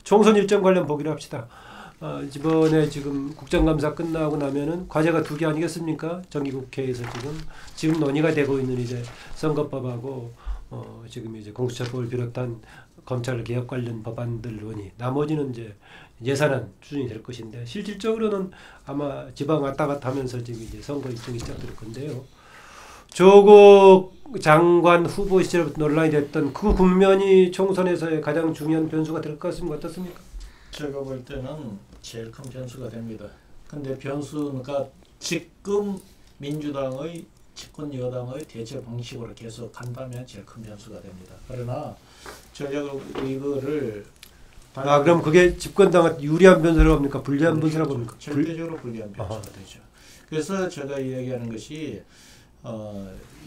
총선 일정 관련 보기로 합시다. 이번에 지금 국정감사 끝나고 나면은 과제가 2개 아니겠습니까? 정기국회에서 지금 논의가 되고 있는 이제 선거법하고 지금 이제 공수처법을 비롯한 검찰 개혁 관련 법안들 논의. 나머지는 이제 예산안 추진이 될 것인데 실질적으로는 아마 지방 왔다 갔다 하면서 지금 이제 선거 일정이 시작될 건데요. 조국 장관 후보 시절부터 논란이 됐던 그 국면이 총선에서의 가장 중요한 변수가 될 것 같습니다. 어떻습니까? 제가 볼 때는 제일 큰 변수가 됩니다. 근데 변수가 지금 민주당의 집권 여당의 대체 방식으로 계속 간다면 제일 큰 변수가 됩니다. 그러나 제가 이거를 그럼 그게 집권당한테 유리한 변수라고 합니까? 불리한 변수라고 봅니까? 절대적으로 불리한 변수가 되죠. 그래서 제가 이야기하는 것이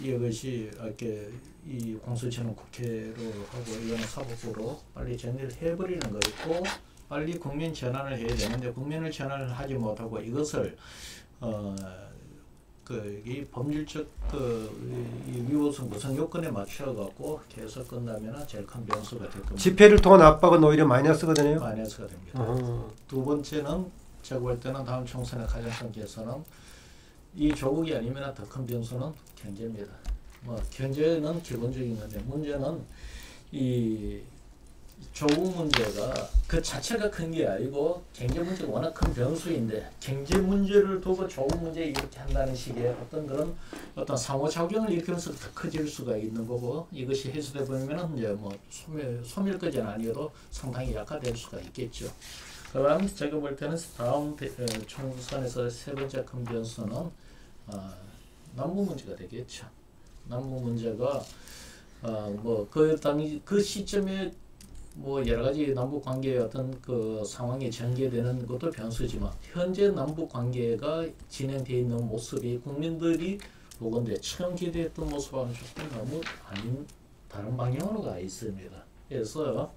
이것이 이렇게 이 공수처는 국회로 하고 이거는 사법부로 빨리 정리를 해버리는 거 있고 빨리 국민 전환을 해야 되는데 국민을 전환을 하지 못하고 이것을 이 법률적 이 위법성 구성 요건에 맞춰 갖고 계속 끝나면 제일 큰 변수가 될 겁니다. 집회를 통한 압박은 오히려 마이너스가 되네요. 마이너스가 됩니다. 두 번째는 제가 볼 때는 다음 총선의 가장 큰 개선은 이 조국이 아니면 더 큰 변수는 경제입니다. 경제는 기본적인 건데 문제는 이 조국 문제가 그 자체가 큰 게 아니고 경제 문제가 워낙 큰 변수인데 경제 문제를 두고 조국 문제 이렇게 한다는 식의 어떤 상호작용을 일으키면서 더 커질 수가 있는 거고 이것이 해소돼 버리면은 이제 소멸까지는 아니어도 상당히 약화될 수가 있겠죠. 그다음 제가 볼 때는 다음 총선에서 세 번째 큰 변수는 남북 문제가 되겠죠. 남북 문제가 그 시점에 여러 가지 남북 관계의 어떤 그 상황이 전개되는 것도 변수지만 현재 남북 관계가 진행되어 있는 모습이 국민들이 보건대 처음 기대했던 모습하고는 조금 너무 아닌 다른 방향으로 가 있습니다. 그래서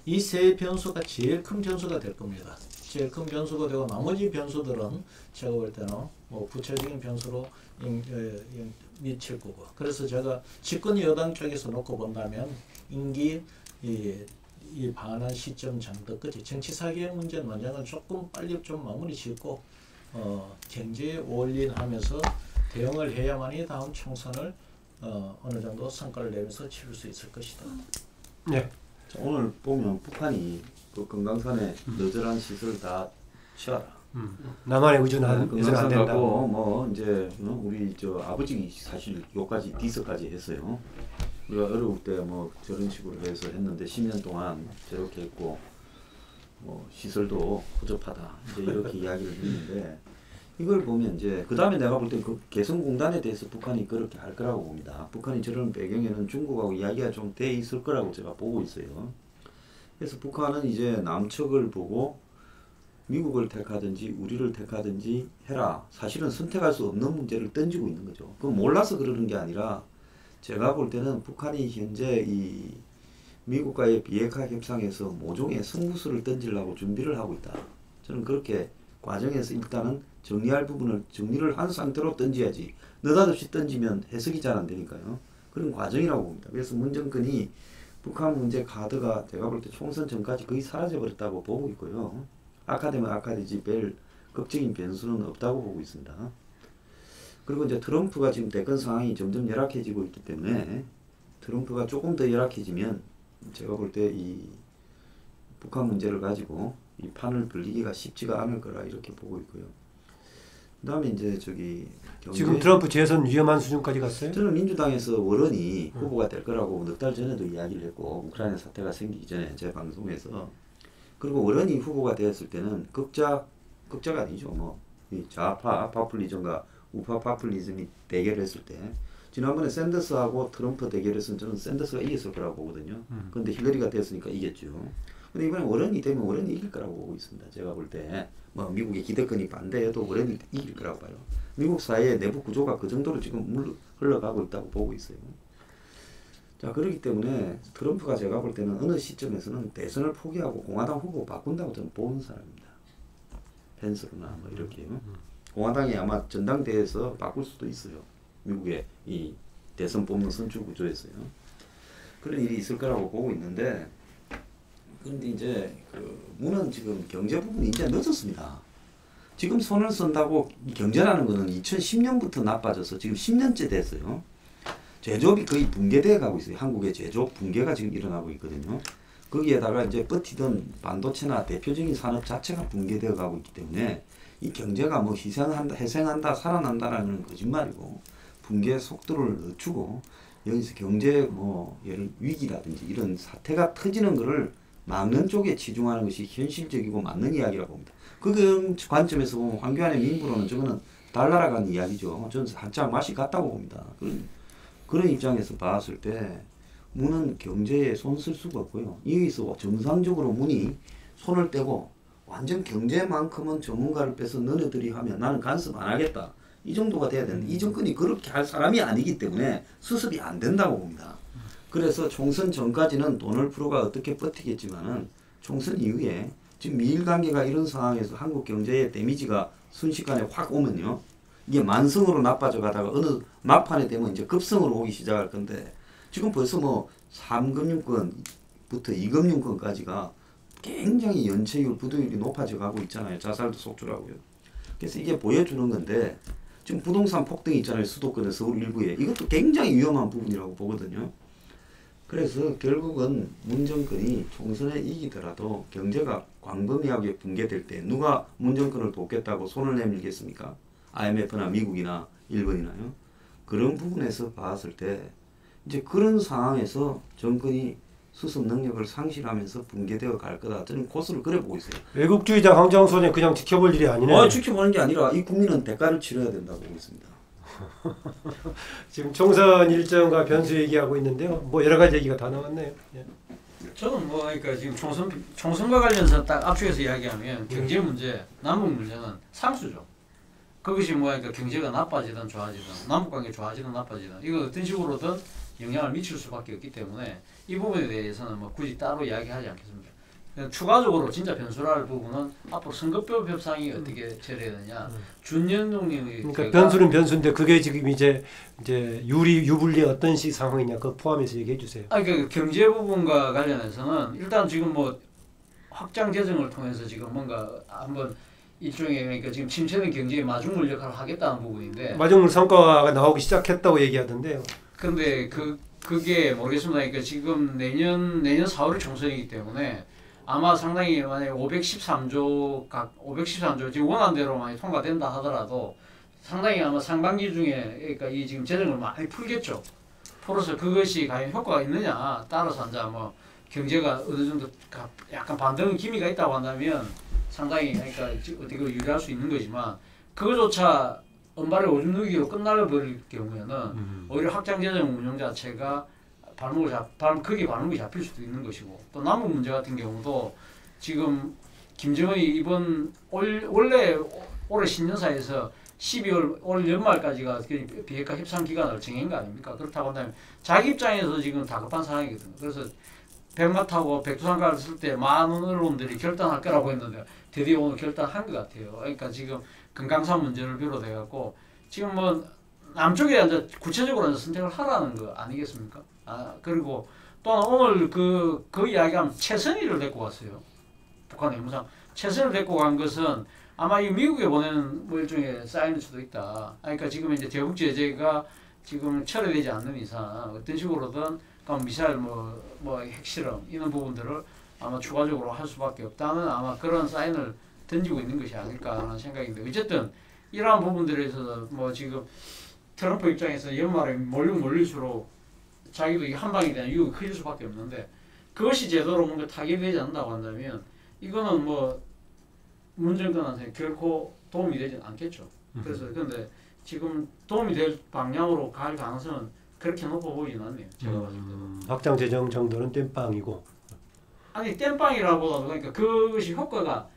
이 세 변수가 제일 큰 변수가 될 겁니다. 제일 큰 변수가 되고 나머지 변수들은 제가 볼 때는 부차적인 변수로 미칠 거고 그래서 제가 집권 여당 쪽에서 놓고 본다면 임기 이 반환 시점 정도까지 정치 사개의 문제는 원장은 조금 빨리 좀 마무리 짓고 경제에 올인하면서 대응을 해야만이 다음 총선을 어느 정도 성과를 내면서 치를 수 있을 것이다. 네. 오늘 보면 북한이 그 금강산에 너절한 시설 다 치워라. 남한에 의존해서는 안 된다고. 이제 우리 아버지 사실 요까지 디스까지 했어요. 우리가 어려울 때 저런 식으로 해서 했는데 10년 동안 저렇게 했고 시설도 허접하다 이제 이렇게 이야기를 했는데 이걸 보면 이제 그 다음에 내가 볼 때 그 개성공단에 대해서 북한이 그렇게 할 거라고 봅니다. 북한이 저런 배경에는 중국하고 이야기가 좀 돼 있을 거라고 제가 보고 있어요. 그래서 북한은 이제 남측을 보고 미국을 택하든지 우리를 택하든지 해라. 사실은 선택할 수 없는 문제를 던지고 있는 거죠. 그건 몰라서 그러는 게 아니라 제가 볼 때는 북한이 현재 이 미국과의 비핵화 협상에서 모종의 승부수를 던지려고 준비를 하고 있다. 저는 그렇게 과정에서 일단은 정리할 부분을 정리를 한 상태로 던져야지 느닷없이 던지면 해석이 잘 안 되니까요. 그런 과정이라고 봅니다. 그래서 문정권이 북한 문제 카드가 제가 볼 때 총선 전까지 거의 사라져버렸다고 보고 있고요. 악화되면 악화되지 별 극적인 변수는 없다고 보고 있습니다. 그리고 이제 트럼프가 지금 대권 상황이 점점 열악해지고 있기 때문에 트럼프가 조금 더 열악해지면 제가 볼 때 이 북한 문제를 가지고 이 판을 벌리기가 쉽지가 않을 거라 이렇게 보고 있고요. 그다음에 이제 지금 트럼프 재선 위험한 수준까지 갔어요? 저는 민주당에서 원론이 후보가 될 거라고 넉 달 전에도 이야기를 했고 우크라이나 사태가 생기기 전에 제 방송에서 그리고 원론이 후보가 되었을 때는 극자가 아니죠. 이 좌파 파퓰리즘과 우파 파퓰리즘이 대결했을 때 지난번에 샌더스하고 트럼프 대결에서는 저는 샌더스가 이겼을 거라고 보거든요. 그런데 힐러리가 됐으니까 이겼죠. 근데 이번에 워런이 되면 워런이 이길 거라고 보고 있습니다. 제가 볼 때 미국의 기득권이 반대해도 워런이 이길 거라고 봐요. 미국 사회의 내부 구조가 그 정도로 지금 흘러가고 있다고 보고 있어요. 자, 그렇기 때문에 트럼프가 제가 볼 때는 어느 시점에서는 대선을 포기하고 공화당 후보 바꾼다고 저는 보는 사람입니다. 펜스로나 이렇게요. 공화당이 아마 전당대회에서 바꿀 수도 있어요. 미국의 이 대선 뽑는 선출 구조에서요. 그런 일이 있을 거라고 보고 있는데 그런데 이제 문은 지금 경제 부분이 이제 늦었습니다. 지금 손을 쓴다고 경제라는 거는 2010년부터 나빠져서 지금 10년째 됐어요. 제조업이 거의 붕괴되어 가고 있어요. 한국의 제조업 붕괴가 지금 일어나고 있거든요. 거기에다가 이제 버티던 반도체나 대표적인 산업 자체가 붕괴되어 가고 있기 때문에 이 경제가 뭐 회생한다, 살아난다라는 거짓말이고 붕괴 속도를 늦추고 여기서 경제 뭐 예를 위기라든지 이런 사태가 터지는 것을 막는 쪽에 치중하는 것이 현실적이고 맞는 이야기라고 봅니다. 그 관점에서 보면 황교안의 민부로는 저거는 달나라간 이야기죠. 저는 살짝 맛이 같다고 봅니다. 그런 입장에서 봤을 때 문은 경제에 손 쓸 수가 없고요. 여기서 정상적으로 문이 손을 떼고 완전 경제만큼은 전문가를 빼서 너네들이 하면 나는 간섭 안 하겠다. 이 정도가 돼야 되는데 이 정권이 그렇게 할 사람이 아니기 때문에 수습이 안 된다고 봅니다. 그래서 총선 전까지는 도널드 프로가 어떻게 버티겠지만은 총선 이후에 지금 미일 관계가 이런 상황에서 한국 경제에 데미지가 순식간에 확 오면요. 이게 만성으로 나빠져 가다가 어느 막판에 되면 이제 급성으로 오기 시작할 건데 지금 벌써 뭐 3금융권부터 2금융권까지가 굉장히 연체율, 부도율이 높아져 가고 있잖아요. 자살도 속출하고요. 그래서 이게 보여주는 건데 지금 부동산 폭등이 있잖아요. 수도권의 서울 일부에. 이것도 굉장히 위험한 부분이라고 보거든요. 그래서 결국은 문 정권이 총선에 이기더라도 경제가 광범위하게 붕괴될 때 누가 문 정권을 돕겠다고 손을 내밀겠습니까? IMF나 미국이나 일본이나요. 그런 부분에서 봤을 때 이제 그런 상황에서 정권이 수습 능력을 상실하면서 붕괴되어 갈 거다. 저는 코스를 그래 보고 있어요. 외국주의자 황정선이 그냥 지켜볼 일이 아니네. 지켜보는 게 아니라 이 국민은 대가를 치러야 된다고 보고 있습니다. 지금 총선 일정과 변수 얘기하고 있는데요. 뭐 여러 가지 얘기가 다 나왔네요. 예. 저는 뭐 그러니까 지금 총선과 관련해서 딱 압축해서 이야기하면 경제 문제, 남북 문제는 상수죠. 그것이 뭐 그러니까 경제가 나빠지든 좋아지든 남북 관계 좋아지든 나빠지든 이거 어떤 식으로든 영향을 미칠 수밖에 없기 때문에 이 부분에 대해서는 뭐 굳이 따로 이야기하지 않겠습니다. 추가적으로 진짜 변수라 할 부분은 앞으로 선거법 협상이 어떻게 처리해야 되냐. 준연동님의 그러니까 변수는 변수인데 그게 지금 이제 유불리 어떤 식 상황이냐 그거 포함해서 얘기해 주세요. 그 경제 부분과 관련해서는 일단 지금 뭐 확장 재정을 통해서 지금 뭔가 한번 일종의 그러니까 지금 침체된 경제의 마중물 역할을 하겠다는 부분인데 마중물 성과가 나오기 시작했다고 얘기하던데요. 근데 그게 모르겠습니다. 그러니까 지금 내년 4월이 총선이기 때문에 아마 상당히 만약에 513조 지금 원안대로 많이 통과된다 하더라도 상당히 아마 상반기 중에 그러니까 이 지금 재정을 많이 풀겠죠. 풀어서 그것이 과연 효과가 있느냐 따라서 이제 뭐 경제가 어느 정도 약간 반등 기미가 있다고 한다면 상당히 그러니까 어떻게 유리할 수 있는 거지만 그거조차 은발의 오줌 누기로 끝나버릴 경우에는 오히려 확장 재정 운영 자체가 크게 발목이 잡힐 수도 있는 것이고 또 남북 문제 같은 경우도 지금 김정은이 이번 원래 올해 신년사에서 12월 올 연말까지가 비핵화 협상 기간을 정한 거 아닙니까? 그렇다고 한다면 자기 입장에서 지금 다급한 상황이거든요. 그래서 백마 타고 백두산 갔을 때 많은 언론들이 결단할 거라고 했는데 드디어 오늘 결단한 것 같아요. 그러니까 지금 금강산 문제를 비롯해 갖고 지금 뭐 남쪽에 이제 구체적으로 이제 선택을 하라는 거 아니겠습니까? 그리고 또 오늘 그 이야기하면 최선희를 데리고 왔어요. 북한 외무상 최선을 데리고 간 것은 아마 이 미국에 보내는 뭐 일종의 사인일 수도 있다. 그러니까 지금 이제 대북 제재가 지금 철회되지 않는 이상 어떤 식으로든 미사일 뭐 핵실험 이런 부분들을 아마 추가적으로 할 수밖에 없다는 아마 그런 사인을 던지고 있는 것이 아닐까 하는 생각인데 어쨌든 이러한 부분들에 있어서 뭐 지금 트럼프 입장에서 연말에 몰릴수록 자기도 이 한방에 대한 유혹이 커질 수밖에 없는데 그것이 제대로 뭔가 타결되지 않는다고 한다면 이거는 뭐 문정권한테 결코 도움이 되지 않겠죠. 그래서 근데 지금 도움이 될 방향으로 갈 가능성은 그렇게 높아 보이진 않네요. 제가 봤을 때는. 확장 재정 정도는 땜빵이고. 아니 땜빵이라보다도 그러니까 그것이 효과가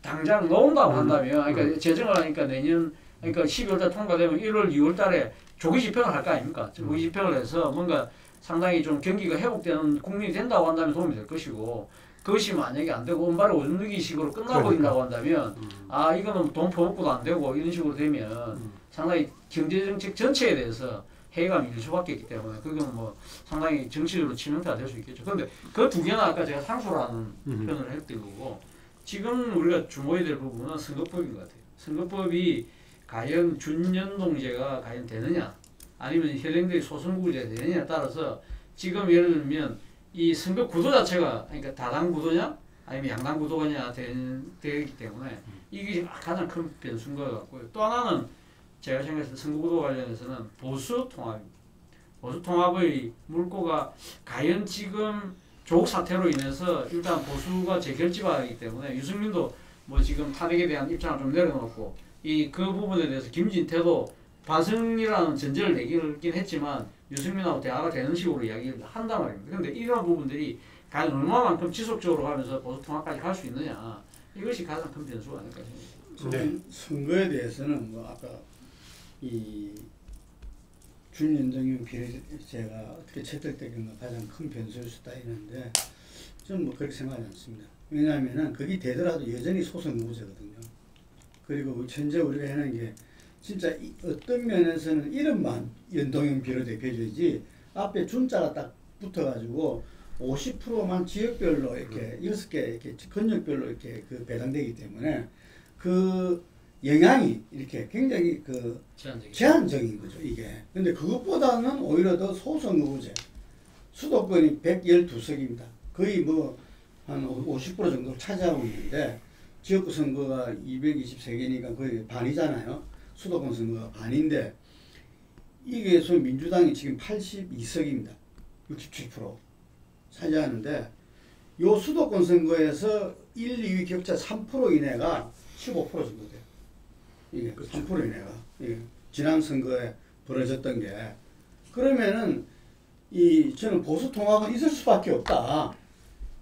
당장 나온다고 한다면 그러니까 재정을 하니까 내년 그러니까 12월달 통과되면 1월, 2월달에 조기 집행을 할 거 아닙니까? 조기 집행을 해서 뭔가 상당히 좀 경기가 회복되는 국민이 된다고 한다면 도움이 될 것이고 그것이 만약에 안 되고 은발의 오줌 누기 식으로 끝나버린다고 한다면 이거는 돈 퍼붓고도 안 되고 이런 식으로 되면 상당히 경제정책 전체에 대해서 해가 밀릴 수밖에 없기 때문에 그건 뭐 상당히 정치적으로 치명타가 될 수 있겠죠. 그런데 그 두 개는 아까 제가 상수라는 표현을 했던 거고 지금 우리가 주목해야 될 부분은 선거법인 것 같아요. 선거법이 과연 준연동제가 과연 되느냐 아니면 현행대의 소선구제가 되느냐에 따라서 지금 예를 들면 이 선거 구도 자체가 그러니까 다당 구도냐 아니면 양당 구도냐 되기 때문에 이게 가장 큰 변수인 것 같고요. 또 하나는 제가 생각했을 때 선거구도 관련해서는 보수 통합입니다. 보수 통합의 물꼬가 과연 지금 조국 사태로 인해서 일단 보수가 재결집하기 때문에 유승민도 뭐 지금 탄핵에 대한 입장을 좀 내려놓고 그 부분에 대해서 김진태도 반성이라는 전제를 내긴 했지만 유승민하고 대화가 되는 식으로 이야기를 한단 말입니다. 그런데 이런 부분들이 과연 얼마만큼 지속적으로 가면서 보수 통합까지 갈 수 있느냐 이것이 가장 큰 변수가 아닐까 생각합니다. 네. 선거에 대해서는 뭐 아까 이 준연동형 비례제가 어떻게 채택되는가 가장 큰 변수일 수다 있는데 저는 뭐 그렇게 생각하지 않습니다. 왜냐하면은 그게 되더라도 여전히 소선거구제거든요. 그리고 현재 우리가 해는 게 진짜 어떤 면에서는 이름만 연동형 비례대 표제지 앞에 준자가 딱 붙어가지고 50%만 지역별로 이렇게 6개 이렇게 권역별로 이렇게 그 배당되기 때문에 그 영향이 이렇게 굉장히 그 제한적인 거죠, 이게. 근데 그것보다는 오히려 더 소선거구제. 수도권이 112석입니다. 거의 뭐 한 50% 정도 차지하고 있는데 지역구 선거가 223개니까 거의 반이잖아요. 수도권 선거가 반인데 이게 소위 민주당이 지금 82석입니다. 67% 차지하는데 요 수도권 선거에서 1, 2위 격차 3% 이내가 15% 정도 돼요. 이게 그렇죠. 3% 이내가 이게 지난 선거에 벌어졌던 게 그러면은 저는 보수 통합은 있을 수밖에 없다.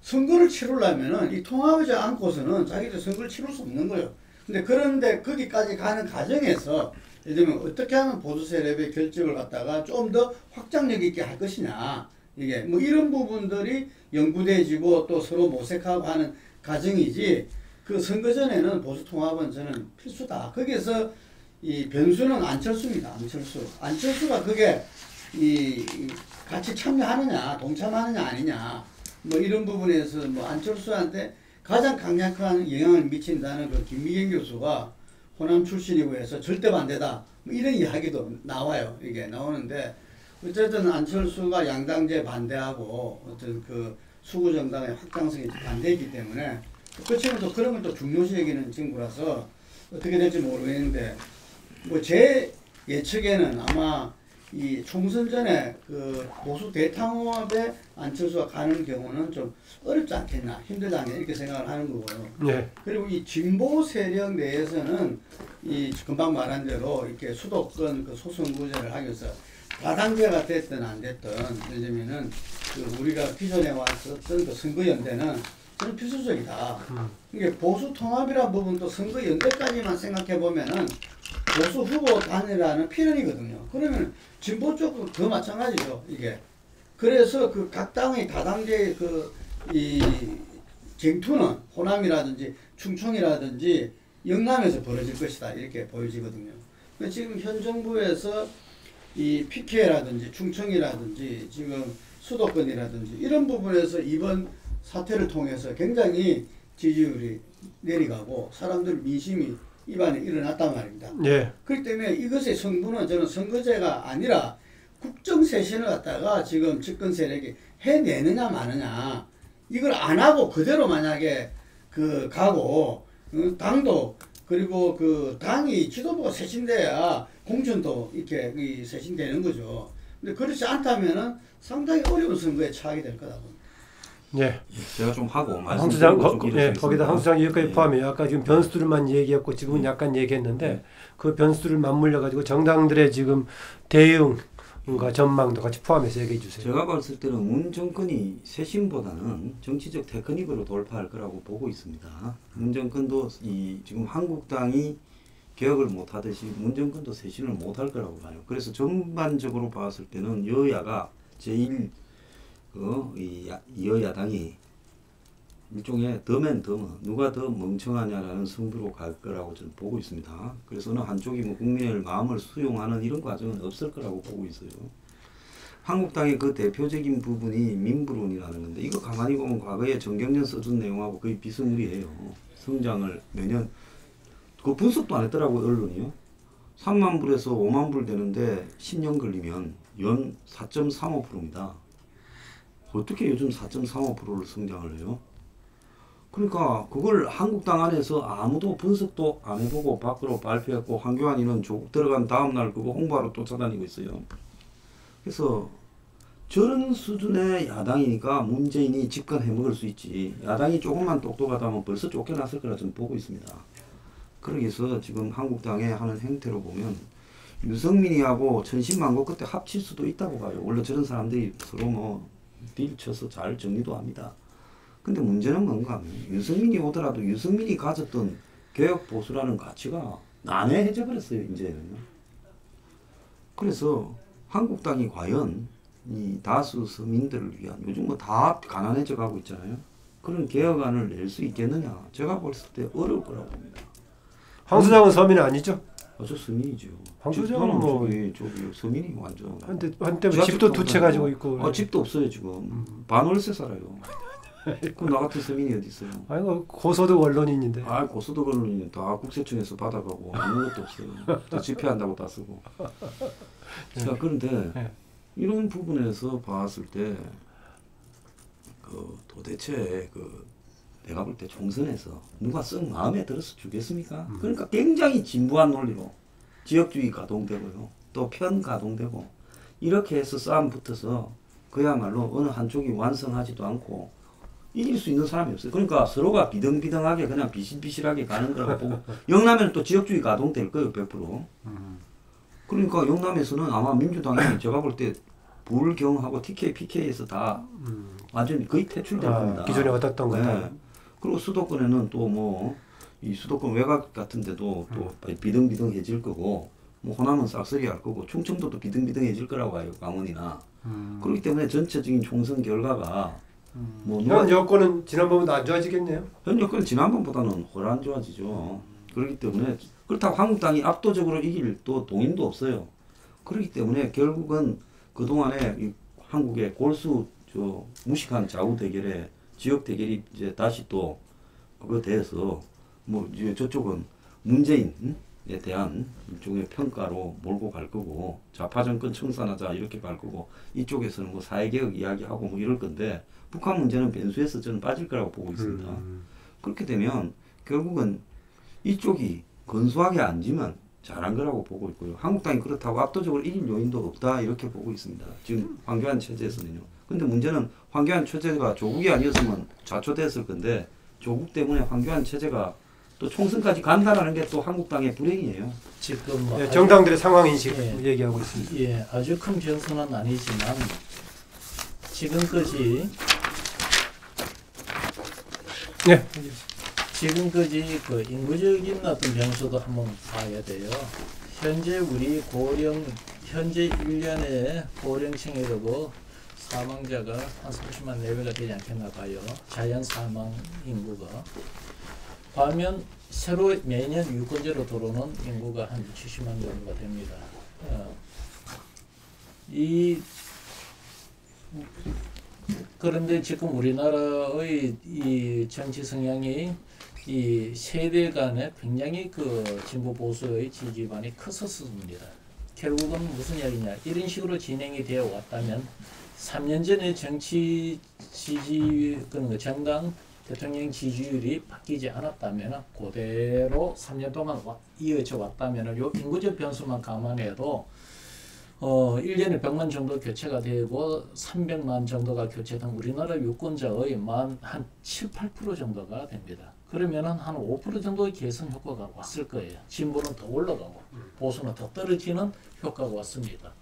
선거를 치르려면은 이 통합하지 않고서는 자기들 선거를 치를 수 없는 거예요. 그런데 거기까지 가는 과정에서 예를 들면 어떻게 하면 보수 세력의 결집을 갖다가 좀 더 확장력 있게 할 것이냐 이게 뭐 이런 부분들이 연구돼지고 또 서로 모색하고 하는 과정이지 그 선거 전에는 보수 통합은 저는 필수다. 거기에서 이 변수는 안철수입니다. 안철수가 그게 같이 참여하느냐 동참하느냐 아니냐 뭐 이런 부분에서 뭐 안철수한테 가장 강력한 영향을 미친다는 그 김미경 교수가 호남 출신이고 해서 절대 반대다 뭐 이런 이야기도 나와요. 이게 나오는데 어쨌든 안철수가 양당제 반대하고 어떤 그 수구정당의 확장성에 반대이기 때문에 그 친구는 또 그런 걸 또 중요시 여기는 친구라서 어떻게 될지 모르겠는데 뭐 제 예측에는 아마 이 총선 전에 그 보수 대탕합에 안철수가 가는 경우는 좀 어렵지 않겠나 힘들지 않겠나 이렇게 생각을 하는 거고요. 네. 그리고 이 진보 세력 내에서는 이 금방 말한 대로 이렇게 수도권 그 소선구제를 하기 위해서 다당제가 됐든 안 됐든 예를 들면은 그 우리가 기존에 왔었던 그 선거연대는 저는 필수적이다. 이게 보수 통합이라는 부분도 선거연대까지만 생각해 보면은 보수 후보 단일화는 필연이거든요. 그러면 진보 쪽도 더 마찬가지죠, 이게. 그래서 그 각 당의 다당제의 이 쟁투는 호남이라든지 충청이라든지 영남에서 벌어질 것이다, 이렇게 보여지거든요. 지금 현 정부에서 이 PK라든지 충청이라든지 지금 수도권이라든지 이런 부분에서 이번 사태를 통해서 굉장히 지지율이 내려가고 사람들 민심이 입안에 일어났단 말입니다. 예. 그렇기 때문에 이것의 성분은 저는 선거제가 아니라 국정쇄신을 갖다가 지금 집권 세력이 해내느냐 마느냐 이걸 안 하고 그대로 만약에 가고 당도 그리고 그 당이 지도부가 쇄신돼야 공천도 이렇게 쇄신되는 거죠. 근데 그렇지 않다면은 상당히 어려운 선거에 처하게 될 거다 봅니다. 예. 제가 좀 하고 황 수장 거기다 황 수장 여기까지 포함해요. 아까 지금 변수들만 얘기했고 지금은 약간 얘기했는데 그 변수들을 맞물려 가지고 정당들의 지금 대응과 전망도 같이 포함해서 얘기해 주세요. 제가 봤을 때는 문 정권이 쇄신보다는 정치적 테크닉으로 돌파할 거라고 보고 있습니다. 문 정권도 지금 한국당이 개혁을 못하듯이 문 정권도 쇄신을 못할 거라고 봐요. 그래서 전반적으로 봤을 때는 여야가 제1 여야당이 일종의 더맨 더머 누가 더 멍청하냐라는 승부로 갈 거라고 저는 보고 있습니다. 그래서 어느 한쪽이 뭐 국민의 마음을 수용하는 이런 과정은 없을 거라고 보고 있어요. 한국당의 그 대표적인 부분이 민부론이라는 건데 이거 가만히 보면 과거에 정경련 써준 내용하고 거의 비스무리해요. 성장을 매년 그 분석도 안 했더라고요 언론이요. 3만 불에서 5만 불 되는데 10년 걸리면 연 4.35%입니다. 어떻게 요즘 4.35%를 성장을 해요? 그러니까 그걸 한국당 안에서 아무도 분석도 안 해보고 밖으로 발표했고 황교안이는 조국 들어간 다음날 그거 홍보하러 쫓아다니고 있어요. 그래서 저런 수준의 야당이니까 문재인이 집권해 먹을 수 있지. 야당이 조금만 똑똑하다면 벌써 쫓겨났을 거라 저는 보고 있습니다. 그러기서 지금 한국당에 하는 행태로 보면 유승민이하고 천신만고 그때 합칠 수도 있다고 봐요. 원래 저런 사람들이 서로 뭐 딜 쳐서 잘 정리도 합니다. 근데 문제는 뭔가 하면 유승민이 오더라도 유승민이 가졌던 개혁 보수라는 가치가 난해해져 버렸어요 이제는요. 그래서 한국당이 과연 이 다수 서민들을 위한 요즘 뭐 다 가난해져 가고 있잖아요. 그런 개혁안을 낼 수 있겠느냐? 제가 봤을 때 어려울 거라고 봅니다. 황 소장은 서민 아니죠? 저 서민이죠. 황 소장은 뭐 저기 서민이 완전. 한때 집도 두 채 가지고 있고. 집도 없어요 지금. 반월세 살아요. 그럼 나 같은 서민이 어디 있어요? 아이고 고소득 언론인인데. 아 고소득 언론인 다 국세청에서 받아가고 아무것도 없어요. 다 집회한다고 다 쓰고. 자 그런데 네. 이런 부분에서 봤을 때 도대체 내가 볼 때 총선에서 누가 썩 마음에 들어서 주겠습니까? 그러니까 굉장히 진부한 논리로 지역주의 가동되고요. 또 편 가동되고 이렇게 해서 싸움 붙어서 그야말로 어느 한쪽이 완성하지도 않고 이길 수 있는 사람이 없어요. 그러니까 서로가 비등비등하게 그냥 비실비실하게 가는 거라고 보고 영남에는 또 지역주의 가동될 거예요. 100%. 그러니까 영남에서는 아마 민주당이 제가 볼 때 불경하고 TK, PK에서 다 완전히 거의 퇴출될 겁니다. 기존에 얻었던 거다. 네. 그리고 수도권에는 또 뭐 이 수도권 외곽 같은 데도 또 비등비등해질 거고 뭐 호남은 싹쓸이 할 거고 충청도도 비등비등해질 거라고 봐요. 강원이나. 그렇기 때문에 전체적인 총선 결과가 뭐 현 여권은 지난번보다 안 좋아지겠네요. 현 여권은 지난번보다는 훨 안 좋아지죠. 그렇기 때문에 그렇다고 한국당이 압도적으로 이길 또 동인도 없어요. 그렇기 때문에 결국은 그동안에 이 한국의 골수 무식한 좌우 대결에 지역 대결이 이제 다시 또 그거에 대해서 뭐 이제 저쪽은 문재인에 대한 일종의 평가로 몰고 갈 거고 좌파 정권 청산하자 이렇게 갈 거고 이쪽에서는 뭐 사회개혁 이야기하고 뭐 이럴 건데 북한 문제는 변수에서 저는 빠질 거라고 보고 있습니다. 그렇게 되면 결국은 이쪽이 근소하게 앉으면 잘한 거라고 보고 있고요. 한국당이 그렇다고 압도적으로 이길 요인도 없다 이렇게 보고 있습니다. 지금 황교안 체제에서는요. 근데 문제는 황교안 체제가 조국이 아니었으면 좌초됐을 건데 조국 때문에 황교안 체제가 또 총선까지 간다라는 게 또 한국당의 불행이에요. 지금 예, 정당들의 상황 인식 얘기하고 있습니다. 예, 아주 큰 변수는 아니지만 지금까지 네. 지금까지 그 인구적인 어떤 변수도 한번 봐야 돼요. 현재 우리 현재 1년에 고령층이라고 사망자가 한 30만 내외가 되지 않겠나 봐요. 자연 사망 인구가. 반면 새로 매년 유권자로 들어오는 인구가 한 70만 정도가 됩니다. 그런데 지금 우리나라의 이 정치 성향이 이 세대 간에 굉장히 그 진보 보수의 지지반이 컸었습니다. 결국은 무슨 이야기냐? 이런 식으로 진행이 되어 왔다면 3년 전에 정치 지지 정당 대통령 지지율이 바뀌지 않았다면 그대로 3년 동안 이어져 왔다면 요 인구적 변수만 감안해도 1년에 100만 정도 교체가 되고 300만 정도가 교체된 우리나라 유권자의 한 7, 8% 정도가 됩니다. 그러면은 한 5% 정도의 개선 효과가 왔을 거예요. 진보는 더 올라가고 보수는 더 떨어지는 효과가 왔습니다.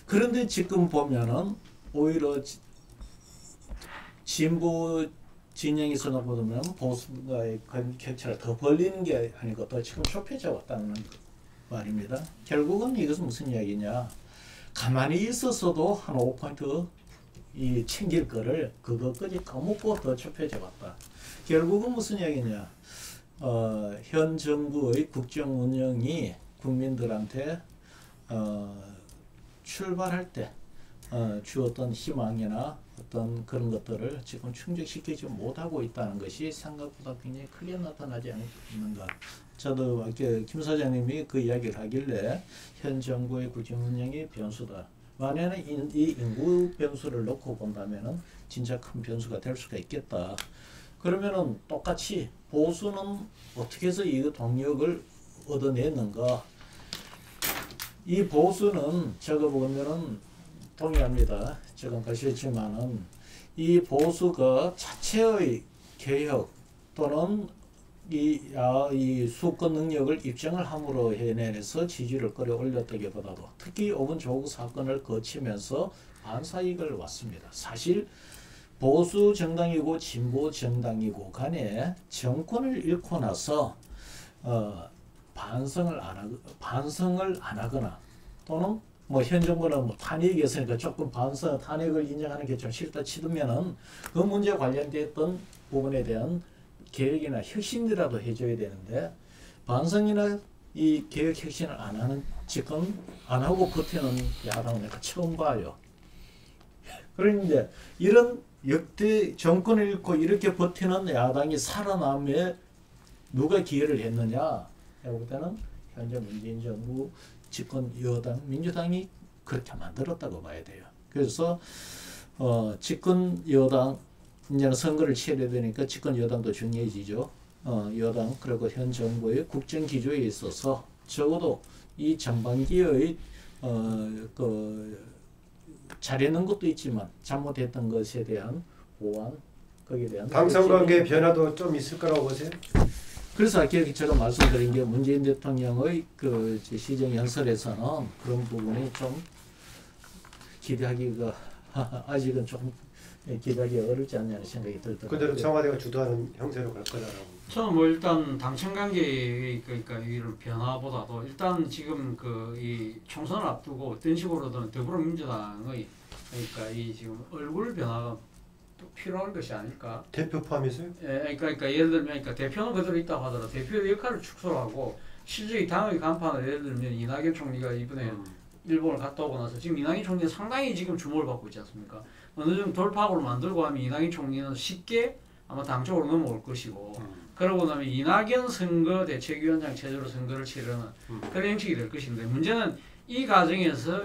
그런데 지금 보면은 오히려 진보 진영에서는 보면 보수가의 격차를 더 벌리는 게 아니고 더 지금 좁혀져 왔다는 말입니다. 결국은 이것은 무슨 이야기냐? 가만히 있었어도 한 5포인트 이 챙길 거를 그것까지 까먹고 더 좁혀져 왔다. 결국은 무슨 이야기냐? 현 정부의 국정 운영이 국민들한테 출발할 때 주었던 희망이나 어떤 그런 것들을 지금 충족시키지 못하고 있다는 것이 생각보다 굉장히 크게 나타나지 않는가. 저도 아까 김 사장님이 그 이야기를 하길래 현 정부의 국정 운영이 변수다. 만약에 이 인구 변수를 놓고 본다면은 진짜 큰 변수가 될 수가 있겠다. 그러면은 똑같이 보수는 어떻게 해서 이 동력을 얻어냈는가? 이 보수는 제가 보면은 동의합니다. 지금 가셨지만은 이 보수가 자체의 개혁 또는 이 수권 능력을 입증을 함으로 해내서 지지를 끌어올렸다기보다도 특히 5번 조국 사건을 거치면서 반사이익을 왔습니다. 사실 보수 정당이고 진보 정당이고 간에 정권을 잃고 나서 반성을 안 하거나 또는 뭐 현 정부는 뭐 탄핵이 있으니까 조금 탄핵을 인정하는 게 좀 싫다 치면은 그 문제 관련됐던 부분에 대한 개혁이나 혁신이라도 해줘야 되는데 반성이나 이 개혁 혁신을 안 하는 지금 안 하고 버티는 야당은 내가 처음 봐요. 그런데 이런 역대 정권을 잃고 이렇게 버티는 야당이 살아남에 누가 기여를 했느냐? 볼 때는 현재 문재인 정부 집권 여당 민주당이 그렇게 만들었다고 봐야 돼요. 그래서 집권 여당 이제는 선거를 치러야 되니까 집권 여당도 중요해지죠. 여당 그리고 현 정부의 국정 기조에 있어서 적어도 이 전반기의 잘했는 것도 있지만 잘못했던 것에 대한 보완, 거기에 대한 당선 관계 변화도 좀 있을 거라고 보세요? 그래서 아까 제가 말씀드린 게 문재인 대통령의 그 시정 연설에서는 그런 부분이 좀 기대하기가 아직은 좀 기대하기 어렵지 않냐는 생각이 들더라고요. 그대로 청와대가 주도하는 형태로 갈 거다라고. 저는 뭐 일단 당청 관계의 그러니까 이런 변화보다도 일단 지금 그 이 총선을 앞두고 어떤 식으로든 더불어민주당의 그러니까 이 지금 얼굴 변화가 또 필요한 것이 아닐까. 대표 포함해서요? 예, 그러니까 예를 들면 그러니까 대표는 그대로 있다고 하더라도 대표의 역할을 축소하고 실질적인 당의 간판을 예를 들면 이낙연 총리가 이번에 일본을 갔다 오고 나서 지금 이낙연 총리는 상당히 지금 주목을 받고 있지 않습니까? 어느 정도 돌파구를 만들고 하면 이낙연 총리는 쉽게 아마 당쪽으로 넘어올 것이고 그러고 나면 이낙연 선거 대책위원장 체제로 선거를 치르는 그런 형식이 될 것인데 문제는 이 과정에서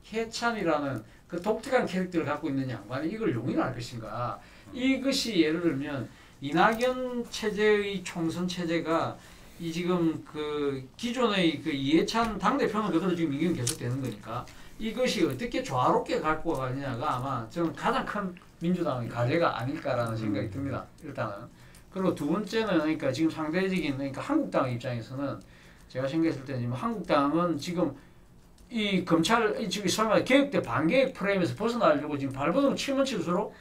이해찬이라는 그 독특한 캐릭터를 갖고 있는 양반이 이걸 용인할 것인가. 이것이 예를 들면 이낙연 체제의 총선 체제가 이 지금 그 기존의 그 이해찬 당대표는 그대로 지금 임기는 계속 되는 거니까 이것이 어떻게 조화롭게 갖고 가느냐가 아마 저는 가장 큰 민주당의 과제가 아닐까라는 생각이 듭니다. 일단은. 그리고 두 번째는 그러니까 지금 상대적인 그러니까 한국당 입장에서는 제가 생각했을 때는 지금 한국당은 지금 이 검찰 지금 설마 개혁 때 반개혁 프레임에서 벗어나려고 지금 발버둥 치면 칠수록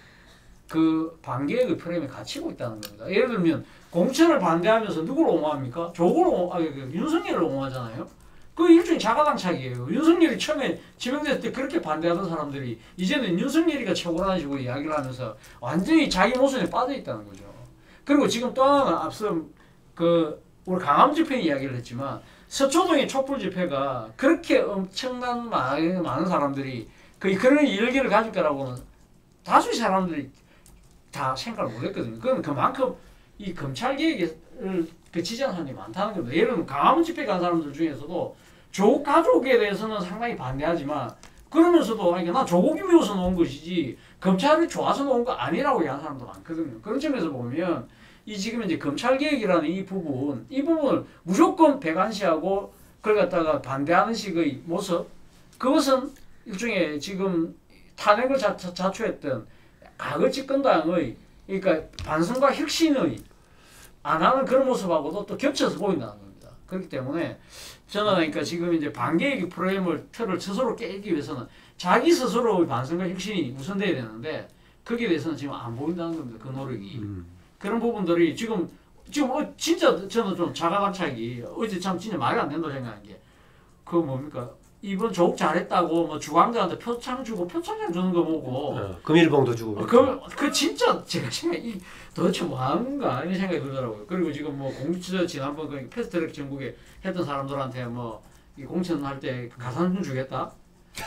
그 반개혁의 프레임에 갇히고 있다는 겁니다. 예를 들면 공천을 반대하면서 누구를 옹호합니까? 윤석열을 옹호하잖아요. 그 일종의 자가당착이에요. 윤석열이 처음에 지명됐을 때 그렇게 반대하던 사람들이 이제는 윤석열이가 최고라는 식으로 이야기를 하면서 완전히 자기 모순에 빠져 있다는 거죠. 그리고 지금 또 하나 앞서 그 우리 강화문 집회 이야기를 했지만 서초동의 촛불 집회가 그렇게 엄청난 많은 사람들이 그런 일기를 가질 거라고는 다수의 사람들이 다 생각을 못했거든요. 그건 그만큼 이 검찰 개혁을 지지하는 사람이 많다는 겁니다. 예를 들면 강화문 집회 간 사람들 중에서도 조국 가족에 대해서는 상당히 반대하지만 그러면서도 나 조국이 미워서 놓은 것이지 검찰이 좋아서 놓은 거 아니라고 얘기하는 사람도 많거든요. 그런 점에서 보면 이 지금 이제 검찰 개혁이라는 이 부분을 무조건 배관시하고 그걸 갖다가 반대하는 식의 모습, 그것은 일종의 지금 탄핵을 자초했던 과거 집권당의 그러니까 반성과 혁신의 안 하는 그런 모습하고도 또 겹쳐서 보인다는 겁니다. 그렇기 때문에 저는 그러니까 지금 이제 반개혁의 틀을 스스로 깨기 위해서는 자기 스스로의 반성과 혁신이 우선돼야 되는데 거기에 대해서는 지금 안 보인다는 겁니다. 그 노력이. 그런 부분들이 지금 진짜 저는 좀 자가관찰이 어제 참 진짜 말이 안 된다고 생각하는 게 그 뭡니까 이번 조국 잘했다고 뭐 주광자한테 표창 주고 표창장 주는 거 보고 금일봉도 주고. 그 진짜 제가 생각이 도대체 뭐 하는가 이런 생각이 들더라고요. 그리고 지금 뭐 공주처 지난번 그 패스트트랙 전국에 했던 사람들한테 뭐 이 공천할 때 가산점 주겠다.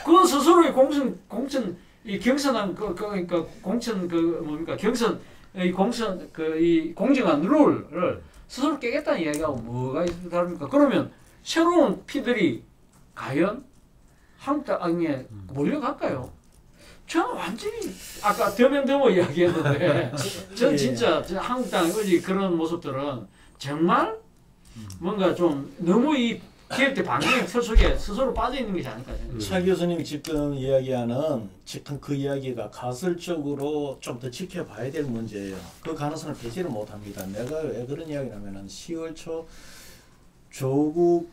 그건 스스로의 공천 이 경선한 그러니까 공천 그 뭡니까 경선 이 공천 그 이 공정한 룰을 스스로 깨겠다는 이야기하고 뭐가 다릅니까? 그러면 새로운 피들이 과연 한국당에 몰려갈까요? 저는 완전히 아까 더명더머 이야기했는데 저는 진짜 한국당의 어제 그런 모습들은 정말 뭔가 좀 너무 이 기획대 방향 틀 속에 스스로 빠져 있는 것이 아닐까 생각합니다. 차 교수님이 지금 이야기하는 지금 그 이야기가 가설적으로 좀 더 지켜봐야 될 문제예요. 그 가능성을 배제를 못합니다. 내가 왜 그런 이야기를 하면은 10월 초 조국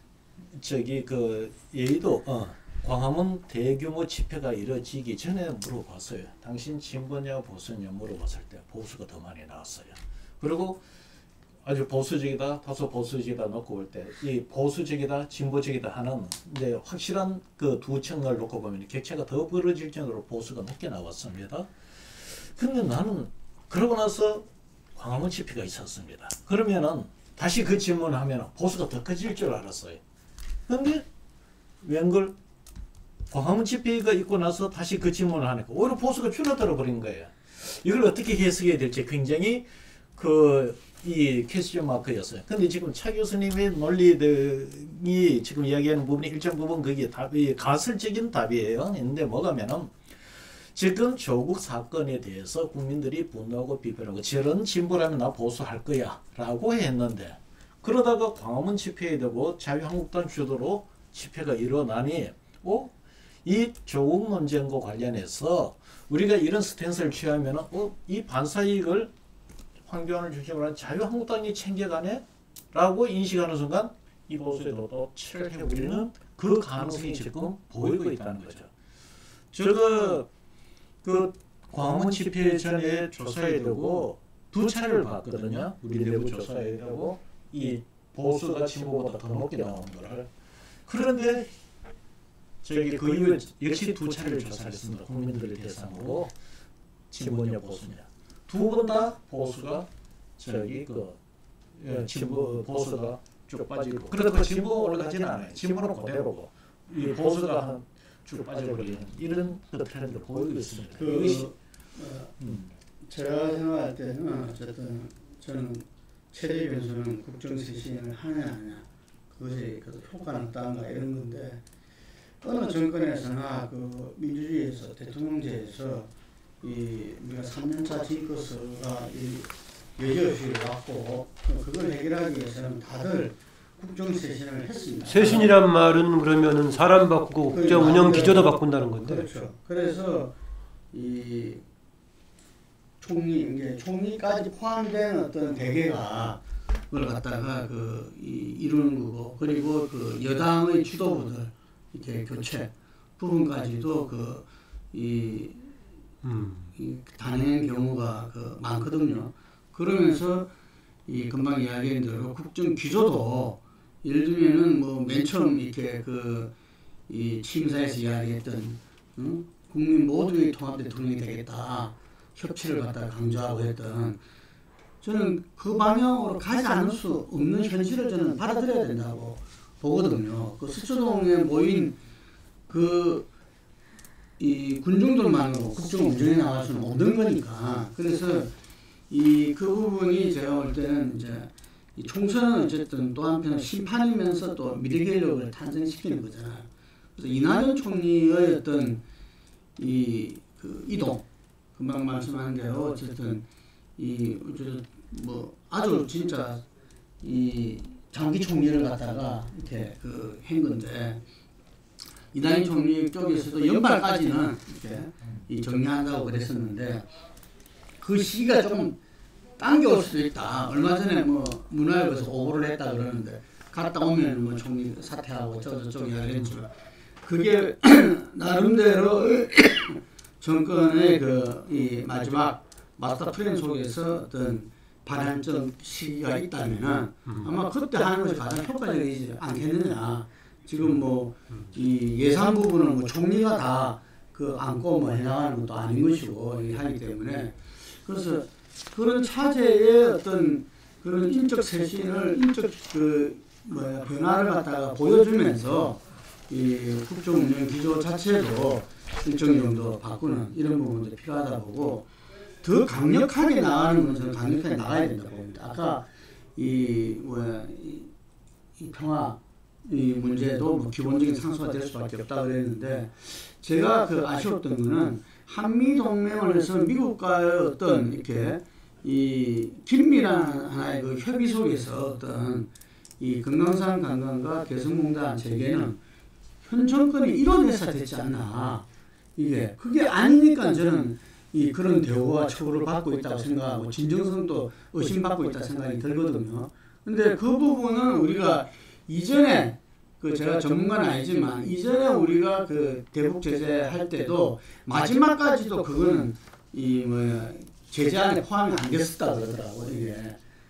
그 예의도 광화문 대규모 집회가 이뤄지기 전에 물어봤어요. 당신 진보냐 보수냐 물어봤을 때 보수가 더 많이 나왔어요. 그리고 아주 보수적이다, 다소 보수적이다 놓고 볼 때 이 보수적이다, 진보적이다 하는 이제 확실한 그 두 층을 놓고 보면 격차가 더 벌어질 정도로 보수가 높게 나왔습니다. 근데 나는 그러고 나서 광화문 집회가 있었습니다. 그러면은 다시 그 질문을 하면 보수가 더 커질 줄 알았어요. 근데 웬걸 광화문 집회가 있고 나서 다시 그 질문을 하니까 오히려 보수가 줄어들어 버린 거예요. 이걸 어떻게 해석해야 될지 굉장히 이 퀘스천 마크였어요. 근데 지금 차 교수님의 논리들이 지금 이야기하는 부분이 일정 부분 그게 답이 가설적인 답이에요. 근데 뭐가면은 지금 조국 사건에 대해서 국민들이 분노하고 비판하고 저런 진보라면 나 보수할 거야 라고 했는데 그러다가 광화문 집회에 되고 자유한국당 주도로 집회가 일어나니 이 조국 논쟁과 관련해서 우리가 이런 스탠스를 취하면은 이 반사이익을 황교안을 중심으로 한 자유한국당이 챙겨가네? 라고 인식하는 순간 이 보수에도 또 치료해버리는 그 가능성이 지금 보이고 있다는 거죠. 제가 그 광화문 집회 전에 조사해 두고 두 차례를 봤거든요. 우리 내부 조사해 두고 이 보수가 진보보다 더 높게 나오는 거를. 그런데 저기 그 이후에 역시 두 차례를 조사했습니다. 국민들을 대상으로 진보냐 보수냐. 두 번 다 보수가 진보 보수가 쭉 빠지고 그래도 진보 올라가지는 않아요. 진보는 그대로고 이 보수가 쭉 빠져버리는 이런 트렌드 보이고 있습니다. 제가 생각할 때는 어쨌든 저는 최대 변수는 국정쇄신을 하냐 안 하냐 그것이 효과는 없다는가 이런 건데 어느 정권에서나 그 민주주의에서 대통령제에서 우리가 3년차 징크스가 여지없이 왔고 그걸 해결하기 위해서는 다들 국정쇄신을 했습니다. 쇄신이란 말은 그러면은 사람 바꾸고 국정 운영 기조도 바꾼다는 건데. 그렇죠. 그래서 이 총리까지 포함된 어떤 대개가 그걸 갖다가 이루는 거고 그리고 그 여당의 지도부들 이렇게 교체 부분까지도 이 단행의 경우가 많거든요. 그러면서 이 금방 이야기한 대로 국정 기조도 예를 들면은 뭐 맨 처음 이렇게 이 취임사에서 이야기했던 국민 모두의 통합 대통령이 되겠다 협치를 갖다 강조하고 했던 저는 그 방향으로 가지 않을 수 없는 현실을 저는 받아들여야 된다고 보거든요. 그 서초동에 모인 이 군중들만으로 국정 운전에 나갈 수는 없는 거니까. 그래서 그 부분이 제가 볼 때는 이제 이 총선은 어쨌든 또 한편 심판이면서 또 미래 권력을 탄생시키는 거잖아요. 그래서 이낙연 총리의 어떤 이동 금방 말씀한 대로 어쨌든 아주 진짜 이 장기 총리를 갖다가 이렇게 한 건데. 이낙연 총리 쪽에서도 연말까지는 이렇게 정리한다고 그랬었는데 그 시기가 조금 당겨올 수도 있다. 얼마 전에 문화협에서 오보를 했다 그러는데 갔다 오면 총리 사퇴하고 저쪽 이야기했지만 그게 나름대로 정권의 이 마지막 마스터 플랜 속에서 어떤 발안점 시기가 있다면 아마 그때 하는 것이 가장 효과적이지 않겠느냐. 지금 뭐 이 예산 부분은 뭐 총리가 다 그 안고 뭐 해나가는 것도 아닌 것이고 하기 때문에 그래서 그런 차제의 어떤 그런 인적 쇄신을 인적 변화를 갖다가 보여주면서 이 국정 운영 기조 자체도 일정 정도 바꾸는 이런 부분도 필요하다 보고 더 강력하게 나가는 건 저는 강력하게 나가야 된다고 봅니다. 아까 이 평화 이 문제도 뭐 기본적인 상수가 될 수밖에 없다 그랬는데 제가 그 아쉬웠던 거는 한미 동맹을 해서 미국과의 어떤 이렇게 이 긴밀한 하나의 그 협의 속에서 어떤 이 금강산 관광과 개성공단 재개는 현 정권이 이뤄내서 됐지 않나. 이게 그게 아니니까 저는 이 그런 대우와 처우를 받고 있다고 생각하고 진정성도 의심받고 있다고 생각이 들거든요. 근데 그 부분은 우리가 이전에 그 제가 전문가는 아니지만 이전에 우리가 그 대북 제재할 때도 마지막까지도 그거는 이 제재 안에 포함이 안 됐었다 그러더라고요. 이게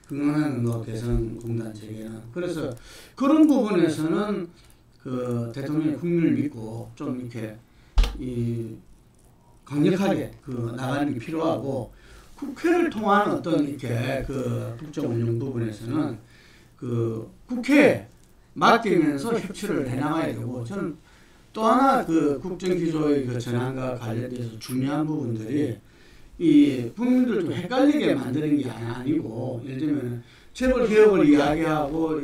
금강산 개성공단 재개는. 그래서 그런 부분에서는 그 대통령이 국민을 믿고 좀 이렇게 이 강력하게 그 나가는 게 필요하고 국회를 통한 어떤 이렇게 그 국정 운영 부분에서는 그 국회에 맡기면서 협치를 해나가야 되고 저는 또 하나 그 국정기조의 그 전환과 관련돼서 중요한 부분들이 이 국민들 좀 헷갈리게 만드는 게 아니고 예를 들면 재벌 개혁을 이야기하고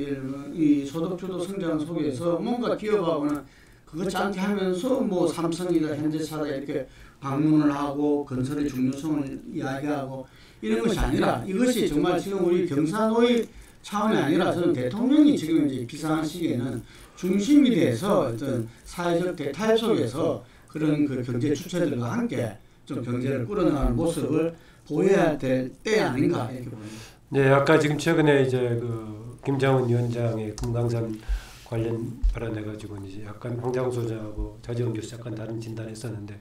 이 소득주도 성장 속에서 뭔가 기업하고는 그것 않게 하면서 뭐 삼성이다 현대차다 이렇게 방문을 하고 건설의 중요성을 이야기하고 이런 것이 아니라 이것이 정말 지금 우리 경사노의 차원이 아니라 저는 대통령이 지금 이제 비상한 시기에는 중심이 돼서 어떤 사회적 대타협 속에서 그런 그 경제 주체들과 함께 좀 경제를 꾸려나가는 모습을 보여야 될 때 아닌가 이렇게 봅니다. 네, 아까 지금 최근에 이제 그 김장훈 위원장의 금강산 관련 발언해가지고 이제 약간 황장우 소장하고 자지영 교수 약간 다른 진단했었는데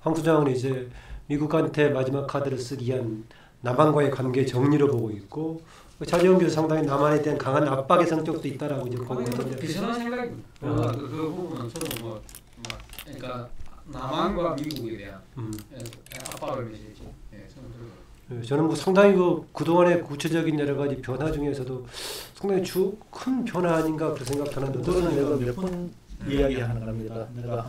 황 소장은 이제 미국한테 마지막 카드를 쓰기 위한 남한과의 관계 정리로 보고 있고 자지영 교수 상당히 남한에 대한 강한 압박의 성격도 있다라고 이제 보고 있는데 비슷한 생각입니다. 그 부분은 저도 그러니까 남한과 미국에 대한 압박을 미치지. 저는 뭐 상당히 그동안의 구체적인 여러 가지 변화 중에서도 상당히 큰 변화 아닌가 그런 생각하는데 그거는 내가 몇 번 이야기하는 겁니다. 내가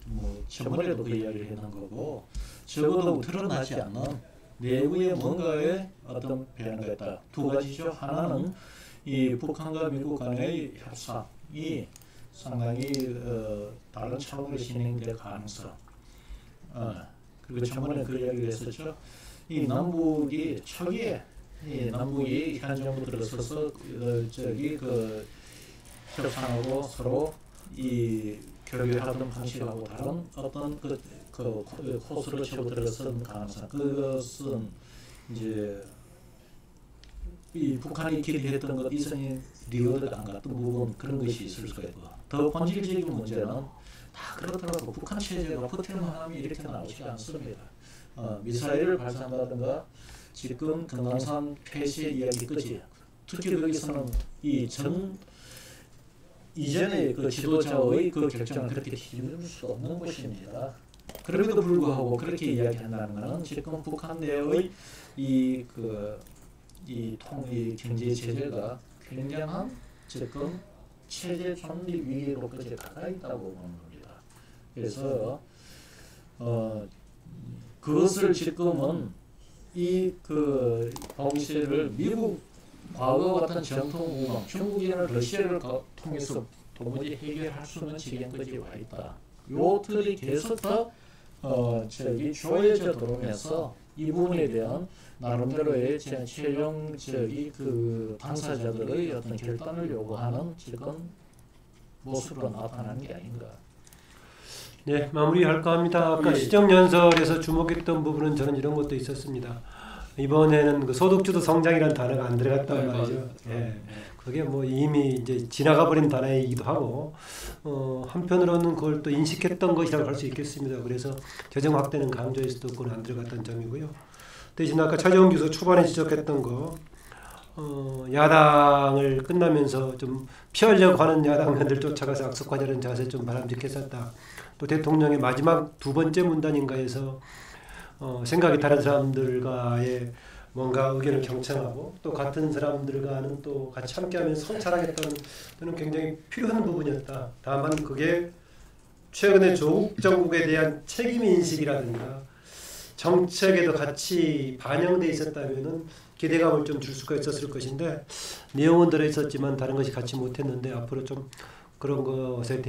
뭐 저번에도 그 이야기를 했는 거고 적어도 드러나지 않는 내부에 뭔가의 어떤 변화가 있다. 두 가지죠. 하나는 이 북한과 미국 간의 협상이 상당히 다른 차원으로 진행될 가능성. 그리고 저번에 그 이야기를 했었죠. 이 남북이 초기에 남북이 현 정부 들어서서 그 협상하고 서로 이 교류하던 방식하고 다른 어떤 그 코스를 치고 들어선 가능성. 그것은 이제 이 북한이 기대했던 것 이전에 리어드가 안 갔던 부분 그런 것이 있을 수가 있고 더 본질적인 문제는 다 그렇더라도 북한 체제가 버틸만 하면 이렇게 나오지 않습니다. 미사일을 발사한다든가 지금 금강산 폐쇄 이야기까지 특히 거기서는 이전의 그 지도자의 그 결정을 그렇게 뒤집을 수 없는 것입니다. 그럼에도 불구하고 그렇게 이야기한다는 것은 지금 북한 내의 이 경제 체제가 굉장한 지금 체제 존립 위기로까지 가까이 있다고 보는 겁니다. 그래서 그것을 지금은 봉쇄를 미국 과거 같은 전통 우방 중국이나 러시아를 통해서 도무지 해결할 수 없는 지경까지 와 있다. 요 틀이 계속 더 조여져 들어오면서 이 부분에 대한 나름대로의 최종 그 당사자들의 어떤 결단을 요구하는 지금 모습으로 나타나는 게 아닌가. 네, 마무리할까 합니다. 아까 시정연설에서 주목했던 부분은 저는 이런 것도 있었습니다. 이번에는 그 소득주도 성장이라는 단어가 안 들어갔단 말이죠. 예, 그게 뭐 이미 이제 지나가 버린 단어이기도 하고 한편으로는 그걸 또 인식했던 것이라고 할 수 있겠습니다. 그래서 재정 확대는 강조했을 때 그건 안 들어갔던 점이고요. 대신 아까 차재원 교수 초반에 지적했던 거 야당을 끝나면서 좀 피하려고 하는 야당면들 쫓아가서 악속하자는 자세 좀 바람직했었다. 또 대통령의 마지막 두 번째 문단인가에서 생각이 다른 사람들과의 뭔가 의견을 경청하고 또 같은 사람들과는 또 같이 함께하면 성찰하겠다는 저는 굉장히 필요한 부분이었다. 다만 그게 최근에 조국 정국에 대한 책임인식이라든가 정책에도 같이 반영돼 있었다면은 기대감을 좀 줄 수가 있었을 것인데 내용은 들어있었지만 다른 것이 같이 못했는데 앞으로 좀 그런 것에 대해